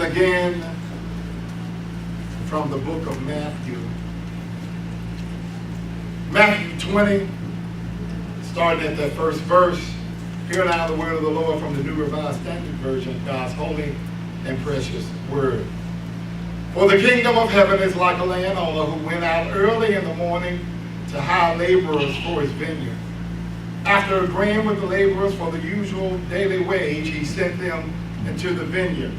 again from the book of Matthew. Matthew 20, starting at that first verse. Hear now the word of the Lord from the New Revised Standard Version, God's holy and precious word. For the kingdom of heaven is like a landowner who went out early in the morning to hire laborers for his vineyard. After agreeing with the laborers for the usual daily wage, he sent them into the vineyard.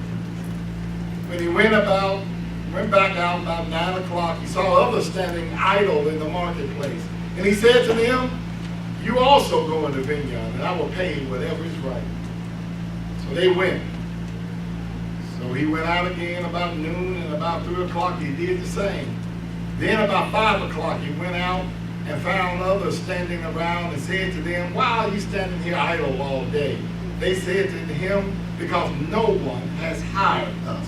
When he went back out about 9 o'clock, he saw others standing idle in the marketplace. And he said to them, "You also go in the vineyard, and I will pay you whatever is right." So they went. So he went out again about noon, and about 3 o'clock he did the same. Then about 5 o'clock he went out and found others standing around and said to them, "Why are you standing here idle all day?" They said to him, "Because no one has hired us."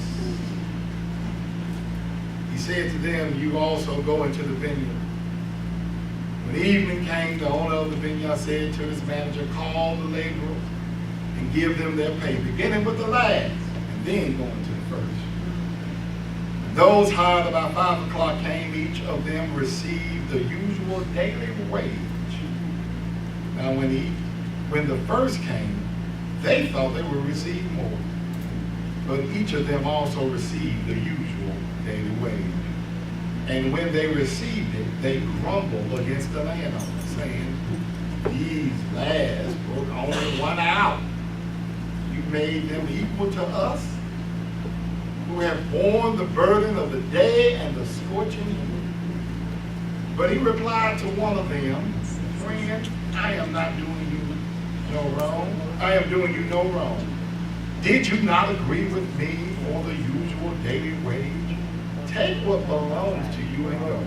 He said to them, "You also go into the vineyard." When evening came, the owner of the vineyard said to his manager, "Call the laborers and give them their pay, beginning with the last, and then going to the first." And those hired about 5 o'clock came, each of them received the usual daily wage. Now when the first came, they thought they would receive more, but each of them also received the usual daily wage. And when they received it, they grumbled against the landowner, saying, "These last work only 1 hour. You made them equal to us, who have borne the burden of the day and the scorching heat." But he replied to one of them, "Friend, I am not doing you no wrong. I am doing you no wrong. Did you not agree with me for the usual daily wage? Take what belongs to you and go.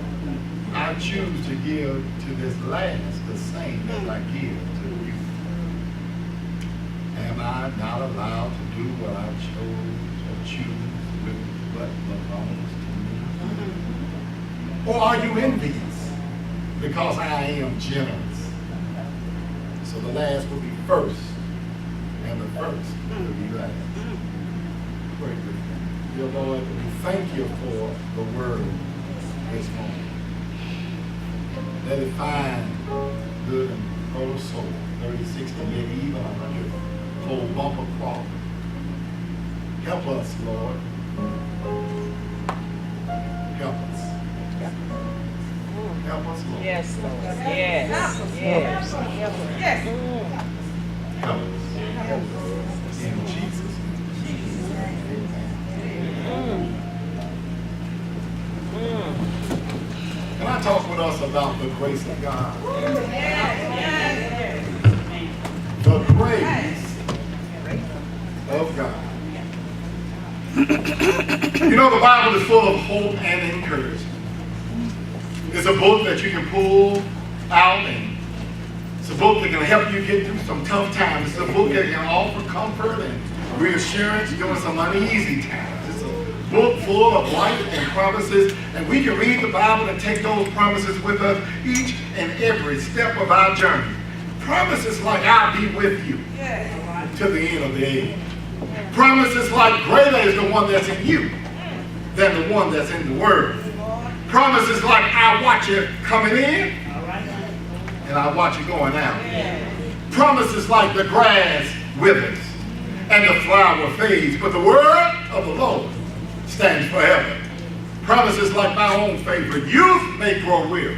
I choose to give to this last the same as I give to you. Am I not allowed to do what I chose or choose with what belongs to me? Or are you envious because I am generous? So the last will be first, and the first will be last." Pray with me. Dear Lord, we thank you for the word this morning. Let it find good and whole soul, 30, 60, maybe even 100 whole bumper crop. Help us, Lord. Help us. Help us, Lord. Yes, Lord. Yes. Yes. Yes. Help us. In Jesus' name. Can I talk with us about the grace of God? The grace of God. You know, the Bible is full of hope and encouragement. It's a book that you can pull out, and it's a book that can help you get through some tough times. It's a book that can offer comfort and reassurance during some uneasy times. It's a book full of life and promises, and we can read the Bible and take those promises with us each and every step of our journey. Promises like, "I'll be with you to the end of the age." Promises like, "Greater is the one that's in you than the one that's in the world." Promises like, "I watch you coming in and I watch you going out." Promises like, "The grass withers and the flower fades, but the word of the Lord stands forever." Promises like my own favorite, "Youth may grow weary,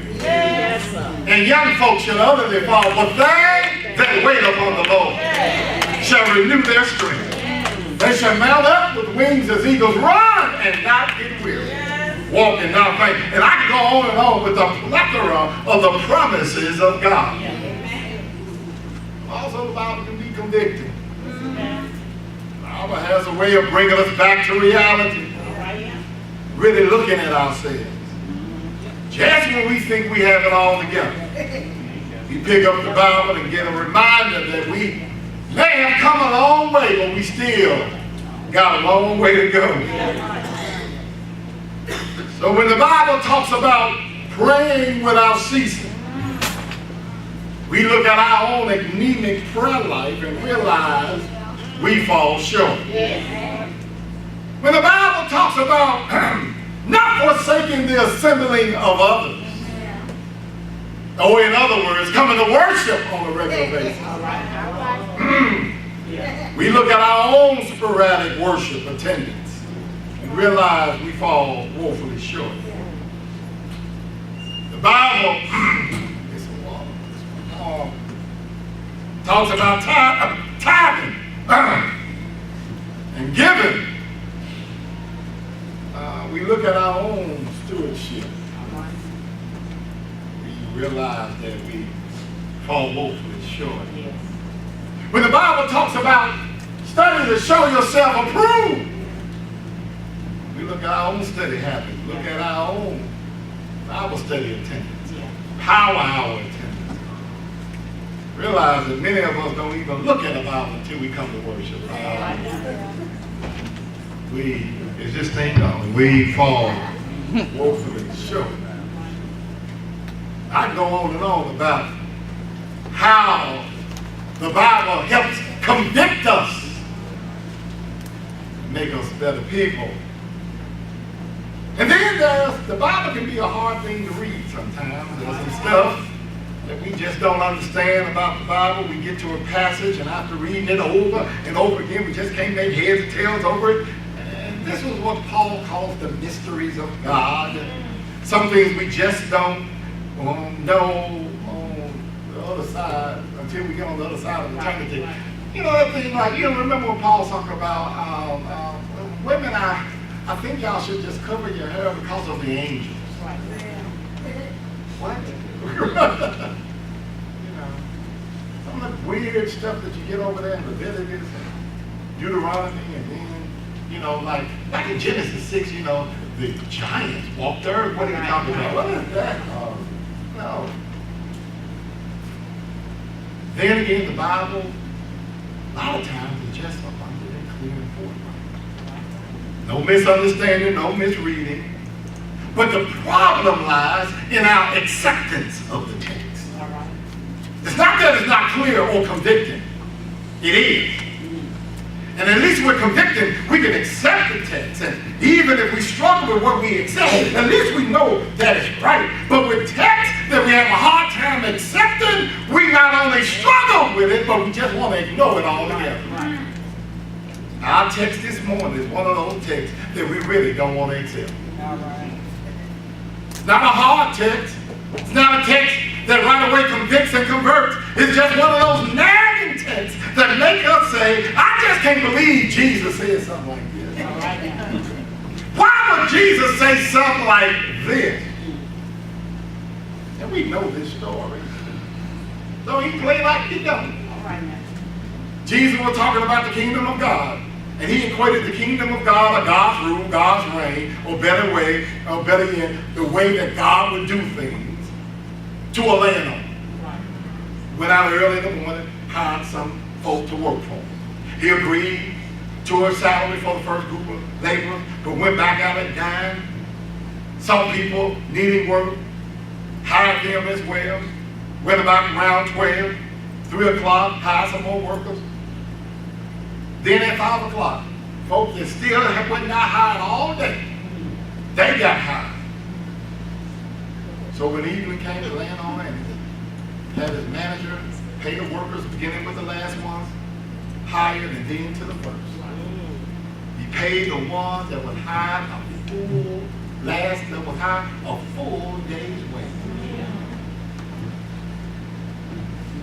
and young folks shall utterly fall, but they that wait upon the Lord shall renew their strength. They shall mount up with wings as eagles, run and not get weary, walk and not faint." And I can go on and on with the plethora of the promises of God. Also, the Bible can be convicting. The Bible has a way of bringing us back to reality, really looking at ourselves. Just when we think we have it all together, we pick up the Bible and get a reminder that we may have come a long way, but we still got a long way to go. So when the Bible talks about praying without ceasing, we look at our own anemic prayer life and realize we fall short. When the Bible talks about not forsaking the assembling of others, or in other words, coming to worship on a regular basis. We look at our own sporadic worship attendance and realize we fall woefully short. The Bible talks about tithing and giving. We look at our own stewardship. We realize that we fall woefully short. When the Bible talks about study to show yourself approved, we look at our own study habits, look at our own Bible study attendance, power hour attendance. Realize that many of us don't even look at the Bible until we come to worship. It's this thing going, we fall woefully short. I can go on and on about how the Bible helps convict us, make us better people. And then the Bible can be a hard thing to read sometimes. There's some stuff that we just don't understand about the Bible. We get to a passage and after reading it over and over again, we just can't make heads or tails over it. And this is what Paul calls the mysteries of God. Some things we just don't know on the other side until we get on the other side of eternity. You know that thing like, you remember when Paul's talking about women, I think y'all should just cover your hair because of the angels. Right. What? Some of the weird stuff that you get over there in Leviticus and Deuteronomy, and then, like in Genesis 6, the giants walked the earth. What are you talking about? What is that? No. Then again, the Bible, a lot of times, is just abundant and clear and forthright. No misunderstanding, no misreading. But the problem lies in our acceptance of the text. It's not that it's not clear or convicting. It is. And at least we're convicted, we can accept the text. And even if we struggle with what we accept, at least we know that it's right. But with text that we have a hard time accepting, we not only struggle with it, but we just want to ignore it altogether. Our text this morning is one of those texts that we really don't want to accept. It's not a hard text. It's not a text that right away convicts and converts. It's just one of those nagging texts that make us say, I just can't believe Jesus said something like this. Why would Jesus say something like this? And we know this story. So he played like he don't. Jesus was talking about the kingdom of God. And he equated the kingdom of God, or God's rule, God's reign, or better yet, the way that God would do things, to a landowner. Went out early in the morning, hired some folk to work for him. He agreed to a salary for the first group of laborers, but went back out at dime. Some people needing work, hired them as well. Went about around 12, 3 o'clock, hired some more workers. Then at 5 o'clock, folks that still were not hired all day, they got hired. So when evening came, the landowner had his manager pay the workers, beginning with the last ones, hired and then to the first. He paid the ones that were hired a full day's wage.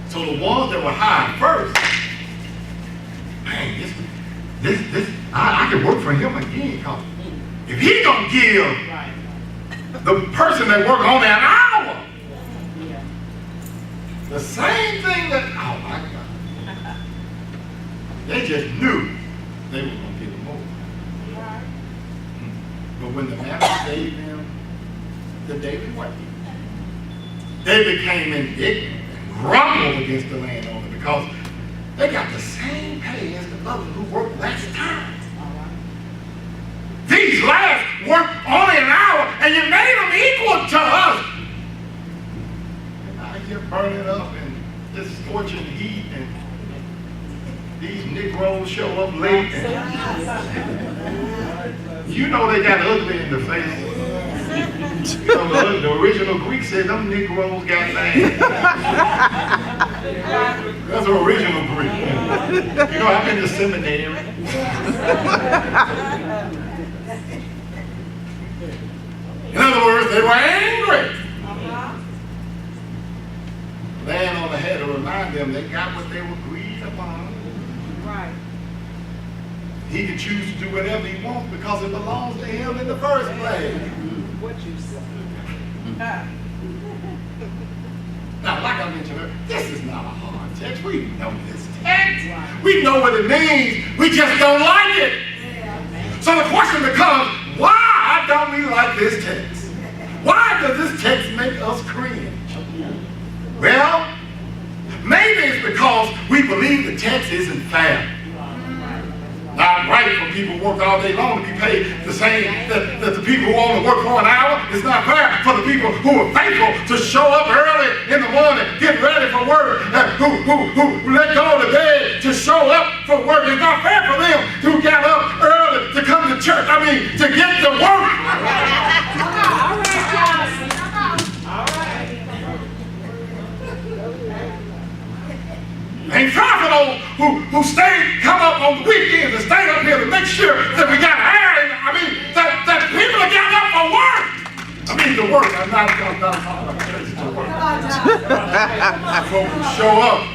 So the ones that were hired first, man, I can work for him again, because if he gonna give the person that worked only an hour the same thing that, oh my God, they just knew they were gonna give him more. But when the master gave them the daily wage, they became indignant and grumbled against the landowner because they got the same pay as the others who worked last time. These last worked only an hour, and you made them equal to us. And now you're burning up in this scorching heat, and these Negroes show up late. You know they got ugly in the face. You know, the original Greek said them Negroes got names. That's the original Greek. You know, I've been to seminary. In other words, they were angry. Laying on the head to remind them they got what they were agreed upon. Right. He can choose to do whatever he wants because it belongs to him in the first place. What you say? Now, like I mentioned earlier, this is not a hard text. We know this text. We know what it means. We just don't like it. So the question becomes, why don't we like this text? Why does this text make us cringe? Well, maybe it's because we believe the text isn't fair. Not right for people who work all day long to be paid the same that the people who only work for an hour. It's not fair for the people who are faithful to show up early in the morning, get ready for work, who let go of the bed to show up for work. It's not fair for them who got up early to come to church. I mean, to get to work. All right, Johnson. All right. Ain't fair for those who come up on the weekends and stay up here to make sure that we got air. I mean, that people are getting up for work. I mean, to work. I'm not talking about church, to work. Folks who show up.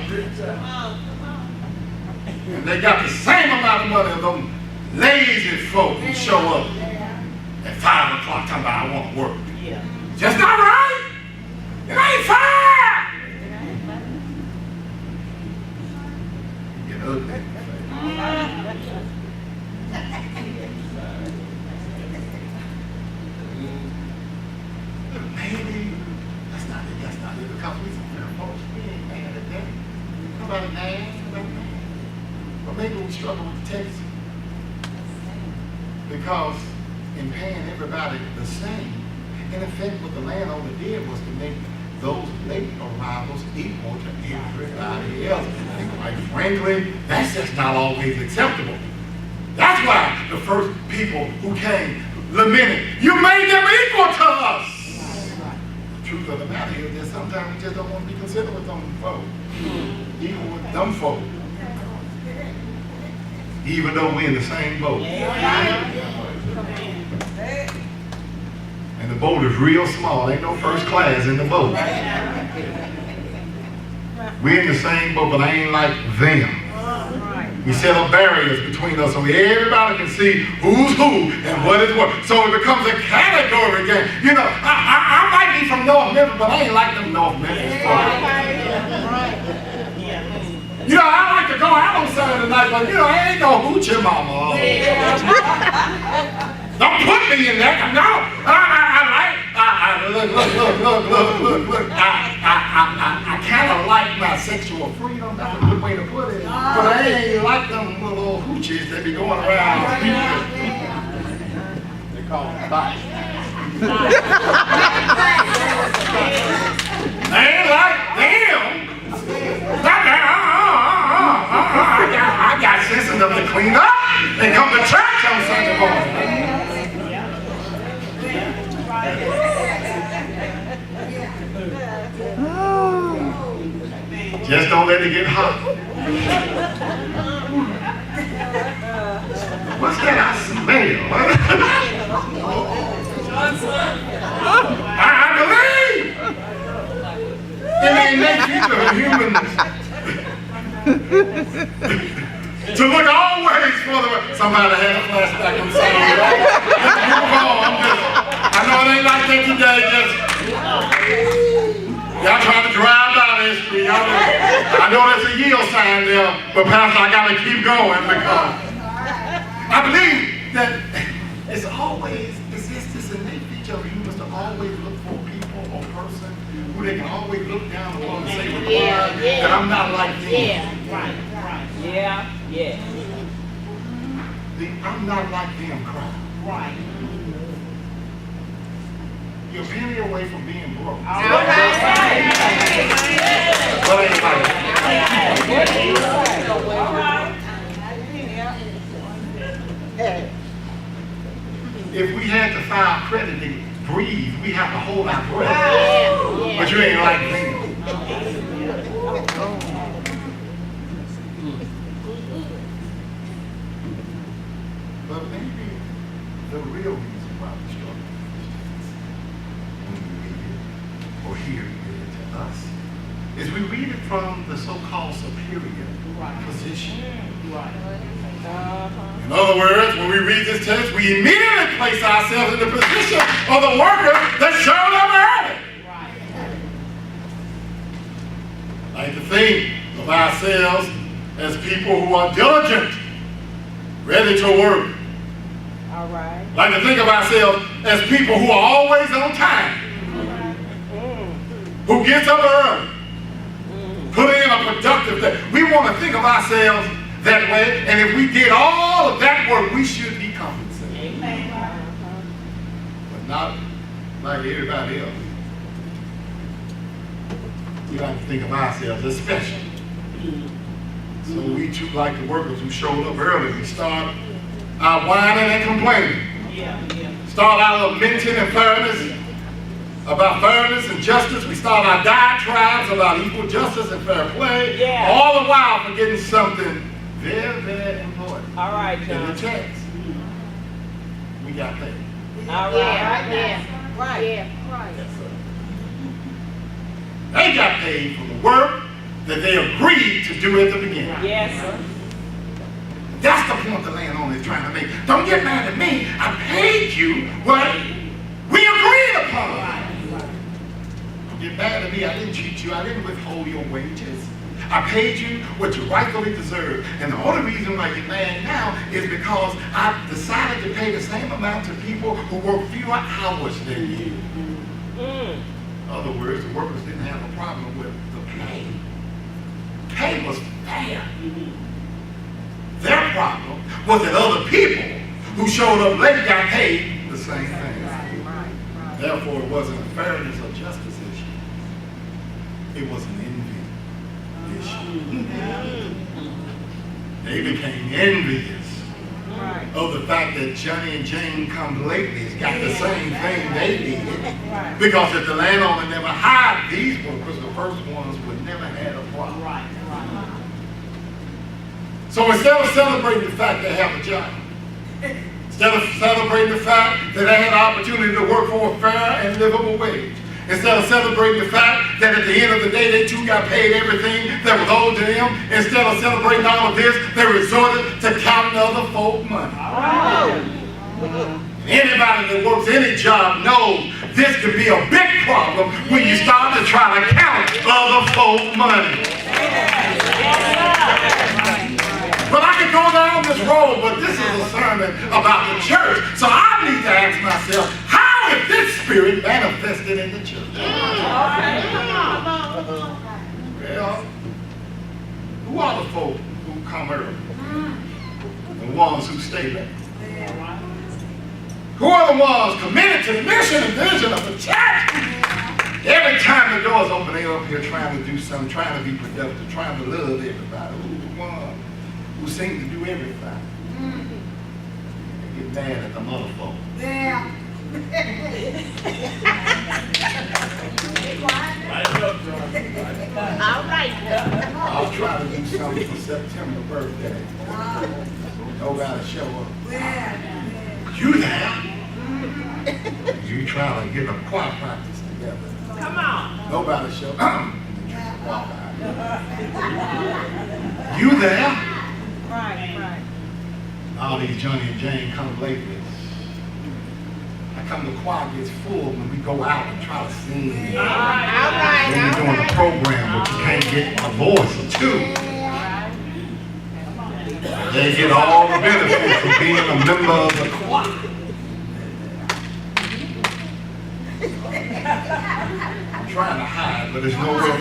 And they got the same amount of money as them lazy folk who show up at 5 o'clock talking about I want to work. Yeah. Just not right. It ain't fair. Ugly. Maybe that's not it. Because we some fair folks. We ain't mad at that. Nobody mad. But maybe we struggle with the text because in paying everybody the same, in effect, what the landowner did was to make those late arrivals equal to everybody else. And quite frankly, that's just not always acceptable. That's why the first people who came lamented, you made them equal to us. The truth of the matter is that sometimes we just don't want to be considered with them folk. Even with them folk. Even though we're in the same boat. And the boat is real small. Ain't no first class in the boat. We're in the same boat, but I ain't like them. We set up barriers between us so everybody can see who's who and what is what. So it becomes a category game. You know, I might be from North Memphis, but I ain't like them North Memphis folks. You know, I like to go out on Saturday night, but you know, I ain't no hoochie mama. Don't put me in that. No, look. I kind of like my sexual freedom. That's a good way to put it. But I ain't like them little hoochies that be going around. They call them bodies. I ain't like them. I got sense enough to clean up and come to church on Sunday morning. Just don't let it get hot. What's that I smell? I believe in the innate feature of humanness to look always for the. Somebody had a flashback. I'm sorry. Let's move on. I know it ain't like that today. Y'all trying to drive down this street. I know there's a yield sign there, but Pastor, I gotta keep going because I believe that it's just this innate feature of humans to always look for people or person who they can always look down on and say, that I'm not like them. Yeah, right. Yeah. I'm not like them crowd. Right. You're a penny away from being broke. All right. But ain't like if we had to file credit to breathe, we have to hold our breath. But you ain't like me. But maybe the real reason why we struggle when we read it or hear it to us is we read it from the so-called superior position. In other words, when we read this text, we immediately place ourselves in the position of the worker that showed up early. Like to think of ourselves as people who are diligent, ready to work. All right. Like to think of ourselves as people who are always on time, who gets up early, put in a productive day. We want to think of ourselves that way, and if we did all of that work, we should be compensated. But not like everybody else. We like to think of ourselves as special. So we too, like the workers who showed up early, we start our whining and complaining. Start our lamenting and about fairness and justice. We start our diatribes about equal justice and fair play. All the while forgetting something very, very important. All right, John. In the text, we got paid. All right. Right. Yes, sir. They got paid for the work that they agreed to do at the beginning. Yes, sir. That's the point the landowner is trying to make. Don't get mad at me. I paid you what we agreed upon. Don't get mad at me. I didn't cheat you. I didn't withhold your wages. I paid you what you rightfully deserve. And the only reason why you're mad now is because I decided to pay the same amount to people who work fewer hours than you. In other words, the workers didn't have a problem with the pay. Pay was fair. Their problem was that other people who showed up late got paid the same thing. Therefore, it wasn't a fairness or justice issue. It was an envy issue. They became envious of the fact that Johnny and Jane come lately got the same thing they did. Because if the landowner never hired these workers, the first ones would never had a problem. So instead of celebrating the fact they have a job, instead of celebrating the fact that they had the opportunity to work for a fair and livable wage, instead of celebrating the fact that at the end of the day they too got paid everything that was owed to them, instead of celebrating all of this, they resorted to counting other folk money. Anybody that works any job knows this can be a big problem when you start to try to count other folk money. But I could go down this road, but this is a sermon about the church. So I need to ask myself, how is this spirit manifested in the church? Well, who are the folk who come early? The ones who stay late. Who are the ones committed to the mission and vision of the church? Every time the doors open, they're up here trying to do something, trying to be productive, trying to love everybody. Who's the one who seem to do everything? They get mad at the mother folk. All right. I'll try to do something for September birthday. Nobody show up. You there? You trying to get a choir practice together. Come on. Nobody show up. You there? Right. All these Johnny and Jane come lately. I come the choir gets full when we go out and try to sing. All right. When we're doing a program, but you can't get a voice or two. They get all the benefits of being a member of the choir. I'm trying to hide, but there's no way.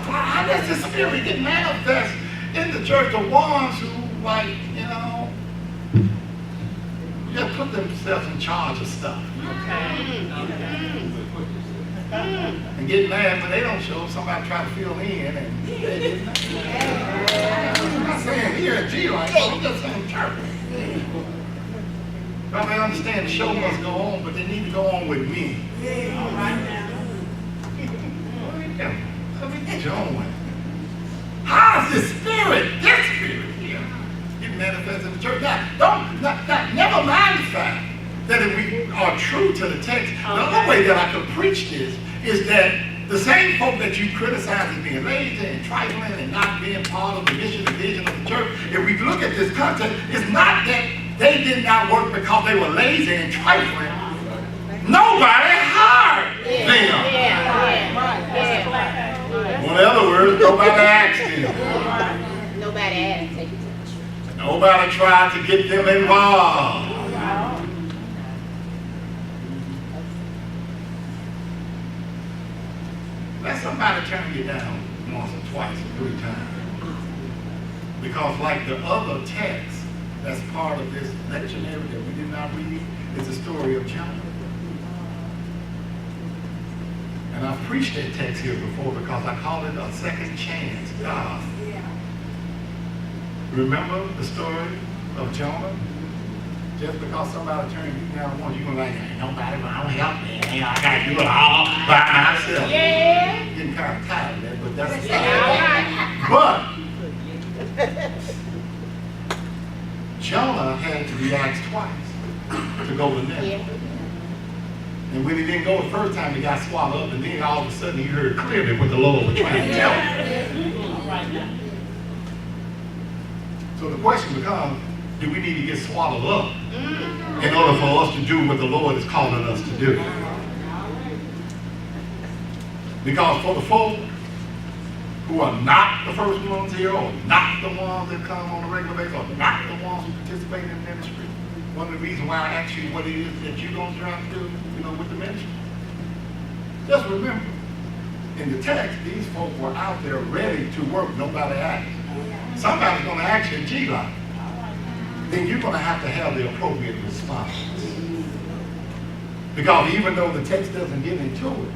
How does the spirit get manifest in the church? The ones who, like, just put themselves in charge of stuff. And get mad when they don't show up. Somebody try to fill in and they didn't. I'm not saying here at G like, I'm just saying church. Don't they understand the show must go on, but they need to go on with me. Join. How's this spirit here, get manifested in the church? Never mind the fact that if we are true to the text, the other way that I could preach this is that the same folk that you criticize as being lazy and trifling and not being part of the mission and vision of the church, if we look at this context, it's not that they did not work because they were lazy and trifling. Nobody hired them. Well, in other words, nobody asked them. Nobody asked. Nobody tried to get them involved. Let somebody turn you down once or twice or 3 times. Because like the other text that's part of this lectionary that we did not read is the story of Jonah. And I've preached that text here before because I call it a second chance God. Remember the story of Jonah? Just because somebody turned you down once, you're going to like, ain't nobody gonna help me. I got to do it all by myself. Yeah. Getting kind of tired of that, but that's the Right. But Jonah had to be asked twice to go to Nineveh. Yeah. And when he didn't go the first time, he got swallowed up, and then all of a sudden he heard clearly what the Lord was trying to tell him. So the question becomes, do we need to get swallowed up in order for us to do what the Lord is calling us to do? Because for the folk who are not the first ones here, or not the ones that come on a regular basis, or not the ones who participate in ministry, one of the reasons why I ask you what it is that you're going to try to do, with the ministry. Just remember, in the text, these folk were out there ready to work. Nobody asked. Somebody's going to ask you, G-Lock. Then you're going to have the appropriate response. Because even though the text doesn't get into it,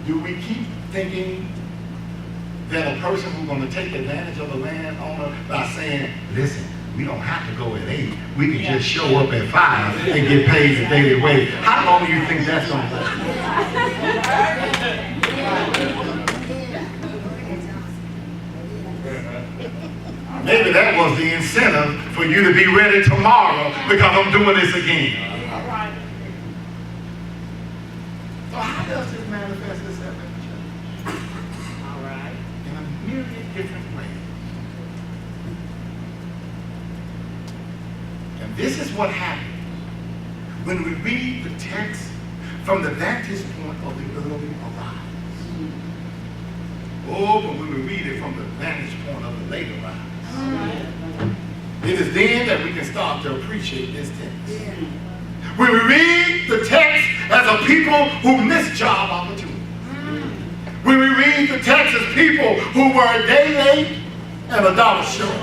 do we keep thinking that a person who's going to take advantage of the landowner by saying, listen, we don't have to go at 8. We can just show up at 5 and get paid the daily wage. How long do you think that's going to last? Maybe that was the incentive for you to be ready tomorrow because I'm doing this again. So how does this manifest itself in the church? All right. In a myriad different ways. And this is what happens when we read the text from the vantage point of the early arrivals. Oh, but when we read it from the vantage point of the late arrivals. It is then that we can start to appreciate this text. When we read the text as a people who miss job opportunities. When we read the text as people who were a day late and a dollar short.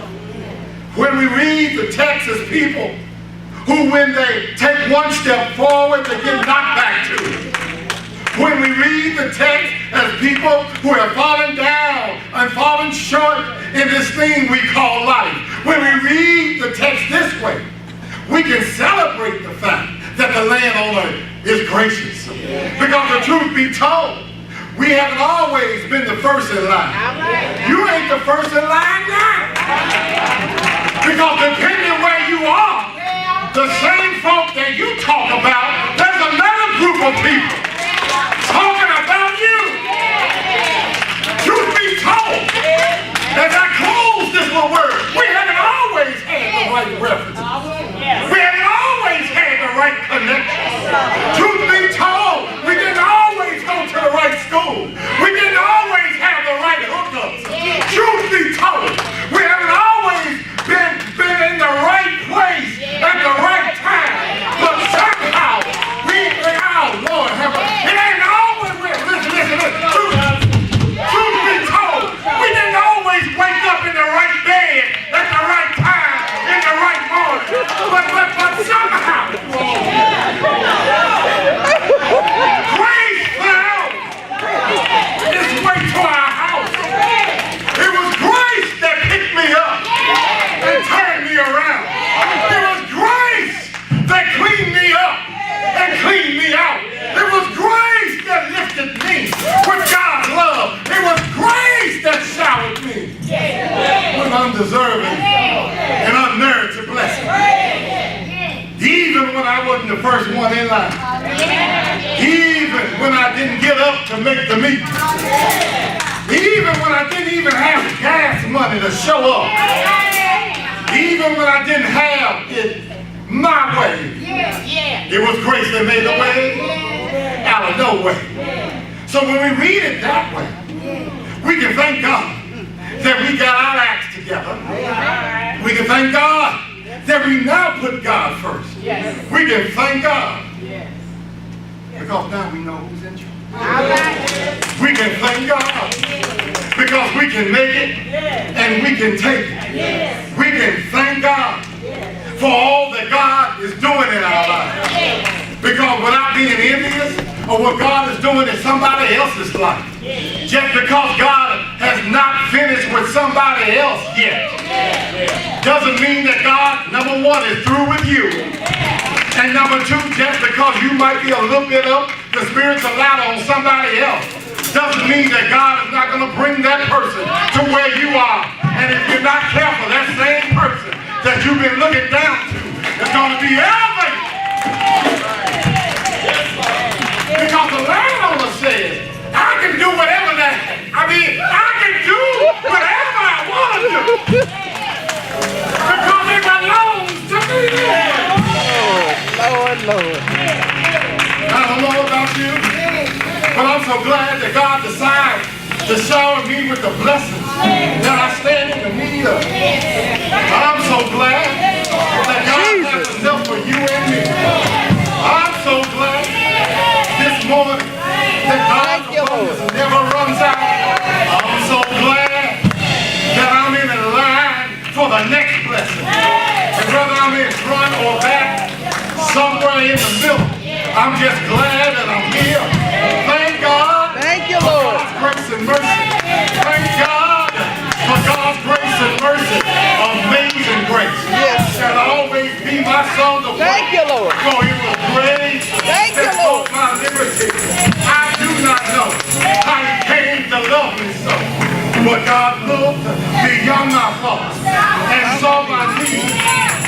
When we read the text as people who, when they take one step forward, they get knocked back two. When we read the text as people who have fallen down and fallen short in this thing we call life. When we read the text this way, we can celebrate the fact that the landowner is gracious. Because the truth be told, we haven't always been the first in line. You ain't the first in line now. Because depending where you are, the same folk that you talk about, there's another group of people talking about you. Truth be told, as I close this little word, we haven't always had the right references. We haven't always had the right connections. Truth be told, we didn't always go to the right school. We didn't always have the right hookups. Truth be told, undeserving and unmerited blessing. Even when I wasn't the first one in line. Even when I didn't get up to make the meeting. Even when I didn't even have gas money to show up. Even when I didn't have it my way. It was grace that made the way out of no way. So when we read it that way, we can thank God that we got our acts together. We can thank God that we now put God first. We can thank God because now we know who's in charge. We can thank God because we can make it and we can take it. We can thank God for all that God is doing in our lives. Because without being envious of what God is doing in somebody else's life, just because God has not finished with somebody else yet, doesn't mean that God, number one, is through with you. And number two, just because you might be a little bit up the spiritual ladder on somebody else, doesn't mean that God is not going to bring that person to where you are. And if you're not careful, that same person that you've been looking down to is going to be elevated. Because the landowner says, I can do whatever I can do whatever I want to do. Because it belongs to me. Lord. I don't know about you, but I'm so glad that God decided to shower me with the blessings that I stand in the need of. I'm so glad that God has enough for you and me. I'm so glad this morning that God's abundance never runs out. I'm so glad that I'm in a line for the next blessing. And whether I'm in front or back, somewhere in the middle, I'm just glad that I'm here. Thank God. Thank you, Lord. For God's grace and mercy. Thank God for God's grace and mercy. Amazing grace. Yes. Shall always be my song of praise. Thank you, Lord. For it was grace Thank you, that Lord. brought my liberty. I do not know how He came to love me so, but God looked beyond my faults and saw my need.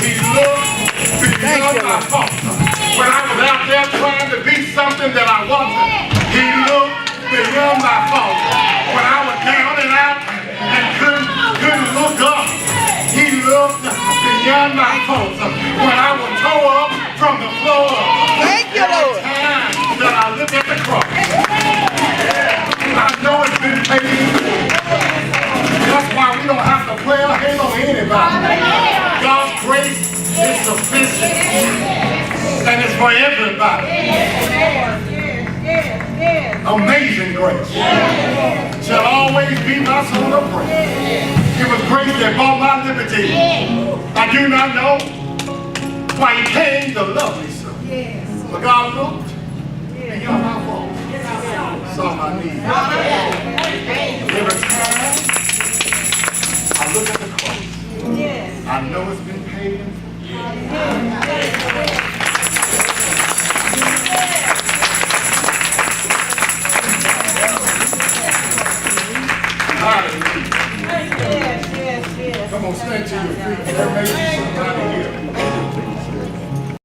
He looked beyond my faults. When I was out there trying to be something that I wasn't, He looked beyond my faults. When I was down and out and couldn't look up, He looked beyond my faults. When I was tore up from the floor, Thank you, Lord. every time that I look at the cross, I know it's been paid. That's why we don't have to play a halo on anybody. God's grace is sufficient. And it's for everybody. Amazing grace shall always be my song of praise. It was grace that bought my liberty. I do not know why He came to love me so. But God looked beyond my faults, saw my need. Every time I look at the cross, I know it's been paid in full. Come on, stand to your feet.